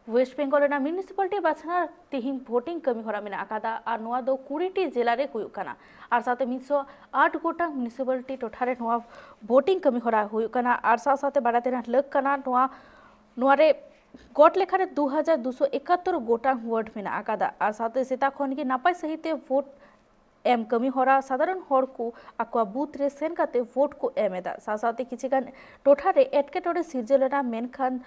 Waste Bengal municipality बाछना तिहिं voting कमी हरा मेना आकादा और नोआ दो 20टी जिला रे हुयुग कना और साथे 108 गोटा म्यूनिसिपालिटी टोठारे नोआ भोटिंग कमी हरा हुयुग कना और साथे बाड़ाते ना लग कना नोआ नोआ रे गोट लेखा रे 2271 गोटा वार्ड मेना आकादा और साथे सेता खन के नापाय सहित वोट एम कमी हरा साधारण हर को आकुआ बूथ रे सेन काते वोट को एमेदा साथे किछिगान टोठारे एटकेटोरे सिरजेलना मेनखान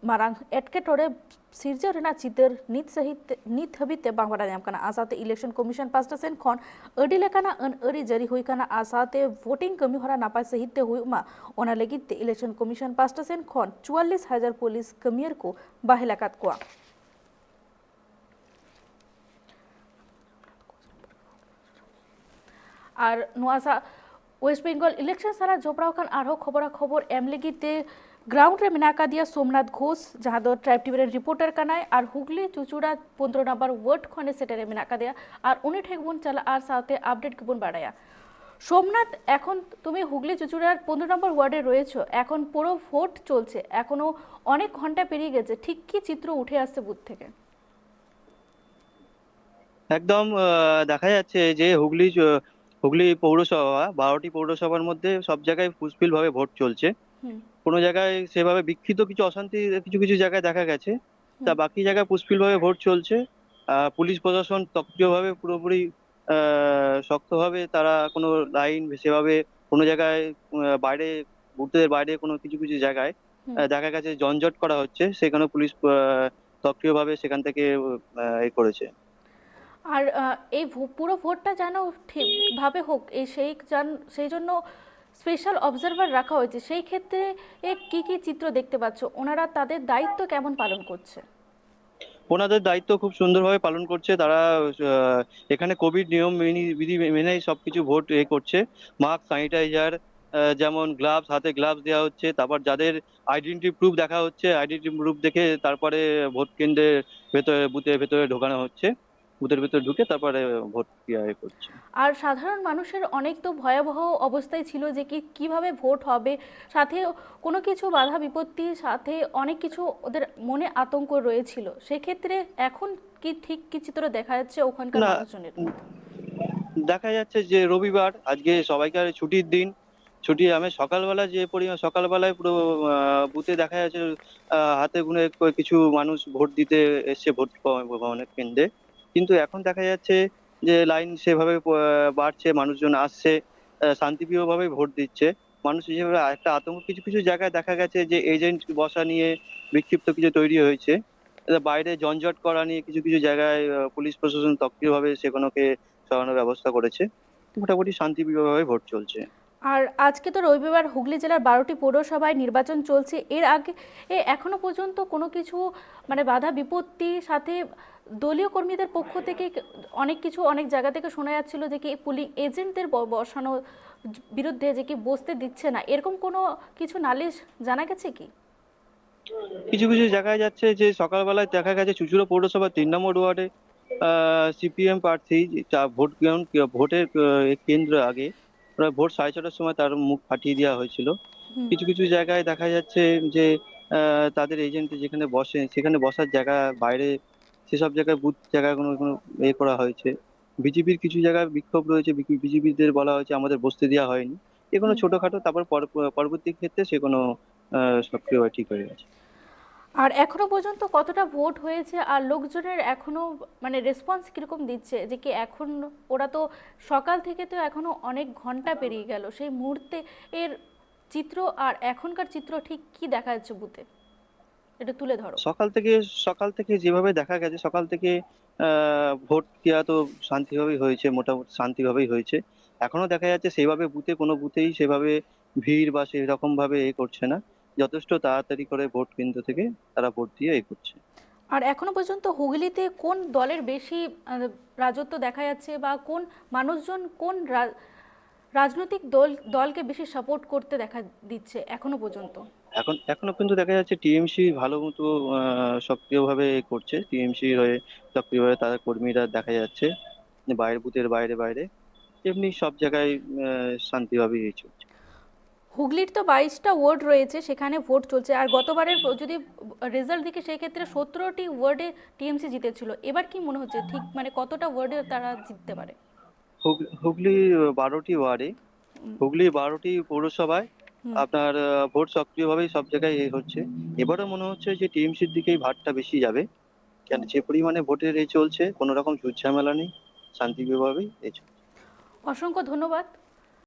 मारांग एटकेटोरे सिरजो रेना चितर नित हबीते बांग बाड़ा ᱧᱟᱢ ᱠᱟᱱᱟ आसाते इलेक्शन कमिशन पास्टा सेन खन अडी लेकाना अन अरी जारी हुई कना आसाते वोटिंग कमी हरा नापाय सहित हुईमा ओना लगित इलेक्शन कमिशन पास्टा सेन खन 44,000 पुलिस कमियर को बाहेलाकात कोआ और नोआसा वेस्ट बेंगल इलेक्शन सारा जोपड़ाव खान आरो खबर एम लगिते ग्राउंड रे मेना दिया सोमनाथ घोष जहाँ दो ट्राइब टीवी रिपोर्टर कनाय और हुगली चुचुड़ा 15 नंबर वार्ड खने सेटेरे मेना दिया और उन्हें ठेकबन चला और साथे अपडेट केबन बाड़ाया सोमनाथ এখন তুমি হুগলি চুচুড়ার 15 নম্বর ওয়ার্ডে রয়েছো এখন পুরো ভোট চলছে এখনো অনেক ঘন্টা পেরিয়ে গেছে ঠিক কি চিত্র উঠে আসছে বুথ থেকে একদম দেখা যাচ্ছে যে হুগলি পৌরসভা 12টি পৌরসভার মধ্যে সব জায়গায় ফুসফিল ভাবে ভোট চলছে। কোনো জায়গায় সেভাবে বিক্ষিপ্ত কিছু অশান্তি কিছু কিছু জায়গায় দেখা গেছে, তা বাকি জায়গায় ফুসফিল ভাবে ভোট চলছে। পুলিশ প্রশাসন সক্রিয়ভাবে পুরোপুরি শক্তভাবে তারা কোনো লাইন সেভাবে কোনো জায়গায় বাইরে বুথের বাইরে কোনো কিছু কিছু জায়গায় দেখা গেছে যানজট করা হচ্ছে, সেখানে পুলিশ সক্রিয়ভাবে সেখান থেকে এ করেছে। আর এই পুরো ভোটটা যেন ঠিকভাবে হোক সেই জন্য স্পেশাল অবজারভার রাখা হয়েছে। সেই ক্ষেত্রে কি কি চিত্র দেখতে পাচ্ছ, ওনারা তাদের দায়িত্ব কেমন পালন করছে? ওনাদের দায়িত্ব খুব সুন্দরভাবে পালন করছে তারা। এখানে কোভিড নিয়ম বিধি মেনেই সবকিছু ভোট করছে। মাস্ক, স্যানিটাইজার, যেমন গ্লাভস, হাতে গ্লাভস দেওয়া হচ্ছে। তারপর যাদের আইডেন্টি প্রুফ দেখা হচ্ছে, আইডেন্টি প্রুফ দেখে তারপরে ভোট কেন্দ্রের ভেতরে বুথের ভেতরে ঢোকানো হচ্ছে। বুথের ভেতরে ঢুকে তারপরে ভোট করছে। আর সাধারণ মানুষের অনেক তো ভয়াবহ অবস্থায় ছিল যে কিভাবে ভোট হবে, সাথে কোনো কিছু বাধা বিপত্তির সাথে অনেক কিছু ওদের মনে আতঙ্ক রয়েছিল। সেক্ষেত্রে এখন কি চিত্র দেখা যাচ্ছে ওখানকার মানুষজনের? দেখা যাচ্ছে যে রবিবার, আজকে সবাইকার ছুটির দিন। ছুটি আমি সকালবেলা যে পরিমাণ সকালবেলায় পুরো বুথে দেখা যাচ্ছে হাতে গুনে কিছু মানুষ ভোট দিতে এসছে ভোট ভবনের কেন্দ্রে। কিন্তু এখন দেখা যাচ্ছে যে লাইন সেভাবে বাড়ছে, মানুষজন আসছে, শান্তিপ্রিয়ভাবে ভোট দিচ্ছে। মানুষ হিসেবে একটা আতঙ্ক কিছু কিছু জায়গায় দেখা গেছে যে এজেন্ট বসা নিয়ে বিক্ষিপ্ত কিছু তৈরি হয়েছে। বাইরে যানজট করা নিয়ে কিছু কিছু জায়গায় পুলিশ প্রশাসন সক্রিয়ভাবে সেগুলোকে সরানোর ব্যবস্থা করেছে। মোটামুটি শান্তিপ্রিয়ভাবে ভোট চলছে। আর আজকে তো রবিবার হুগলি জেলার 12টি পৌরসভায় নির্বাচন চলছে। এর আগে এখনো পর্যন্ত কোনো কিছু মানে বাধা বিপত্তি সাথে দলীয় কর্মীদের পক্ষ থেকে অনেক জায়গা থেকে শোনা যাচ্ছিল যে কি পুলিং এজেন্টদের বসানো বিরুদ্ধে যে কি বসতে দিচ্ছে না, এরকম কোনো কিছু নালিশ জানা গেছে কি? কিছু কিছু জায়গায় যাচ্ছে যে সকালবেলায় দেখা গেছে চুঁচুড়া পৌরসভা 3 নম্বর ওয়ার্ডে সিপিএম প্রার্থী ভোটের কেন্দ্র আগে প্রায় ভোর 6:30টার সময় তার মুখ ফাটিয়ে দেওয়া হয়েছিল। কিছু কিছু জায়গায় দেখা যাচ্ছে যে তাদের এজেন্ট যেখানে বসে সেখানে বসার জায়গা বাইরে, সেসব জায়গায় বুথ জায়গায় কোনো কোনো করা হয়েছে। বিজেপির কিছু জায়গায় বিক্ষোভ রয়েছে, বিজেপিদের বলা হয়েছে আমাদের বসতে দেওয়া হয়নি। এগুলো ছোটখাটো, তারপর পরবর্তী ক্ষেত্রে সে কোনো সক্রিয়ভাবে ঠিক হয়ে গেছে। আর এখনো পর্যন্ত কতটা ভোট হয়েছে আর লোকজনের এখনো মানে রেসপন্স কিরকম দিচ্ছে যে কি এখন ওরা তো সকাল থেকে তো এখনো অনেক ঘন্টা পেরিয়ে গেল, সেই মুহূর্তে এর চিত্র আর এখনকার চিত্র ঠিক কি দেখা যাচ্ছে বুথে, এটা তুলে ধরো। সকাল থেকে যেভাবে দেখা গেছে, সকাল থেকে ভোট দেওয়া তো শান্তিভাবেই হয়েছে, মোটামুটি শান্তিভাবেই হয়েছে। এখনো দেখা যাচ্ছে সেইভাবে কোনো বুথেই সেভাবে ভিড় বা সেই রকম ভাবে করছে না। যথেষ্ট তাড়াতাড়ি করে ভোট কেন্দ্র থেকে তারা ভোট দিয়ে করছে। আর এখনো পর্যন্ত হুগলিতে কোন দলের বেশি রাজত্ব দেখা যাচ্ছে বা কোন মানুষজন কোন রাজনৈতিক দলকে বেশি সাপোর্ট করতে দেখা দিচ্ছে এখনো পর্যন্ত? এখনো কিন্তু দেখা যাচ্ছে টিএমসি ভালো মতো সক্রিয়ভাবে করছে। টিএমসি হয়ে সক্রিয়ভাবে তাদের কর্মীরা দেখা যাচ্ছে যে বুথের বাইরে বাইরে। এমনি সব জায়গায় শান্তিভাবেই চলছে। হুগলির তো 22টা ওয়ার্ড রয়েছে, সেখানে ভোট চলছে। আর গতবারের যদি রেজাল্ট দেখি সেই ক্ষেত্রে 17টি ওয়ার্ডে টিএমসি জিতেছিল। এবার কি মনে হচ্ছে ঠিক মানে কতটা ওয়ার্ডে তারা জিততে পারে? হুগলি 12টি ওয়ার্ডে, হুগলি 12টি পৌরসভায় হুম। আপনার ভোট সক্রিয়ভাবেই সব জায়গায় হচ্ছে। এবারও মনে হচ্ছে যে টিএমসির দিকেই ভারটা বেশি যাবে, কেন যে পরিমাণে ভোটের চলছে, কোনো রকম ঝুট ঝামেলা নেই, শান্তিপ্রিয়ভাবেই এই চলছে। অসংখ্য ধন্যবাদ।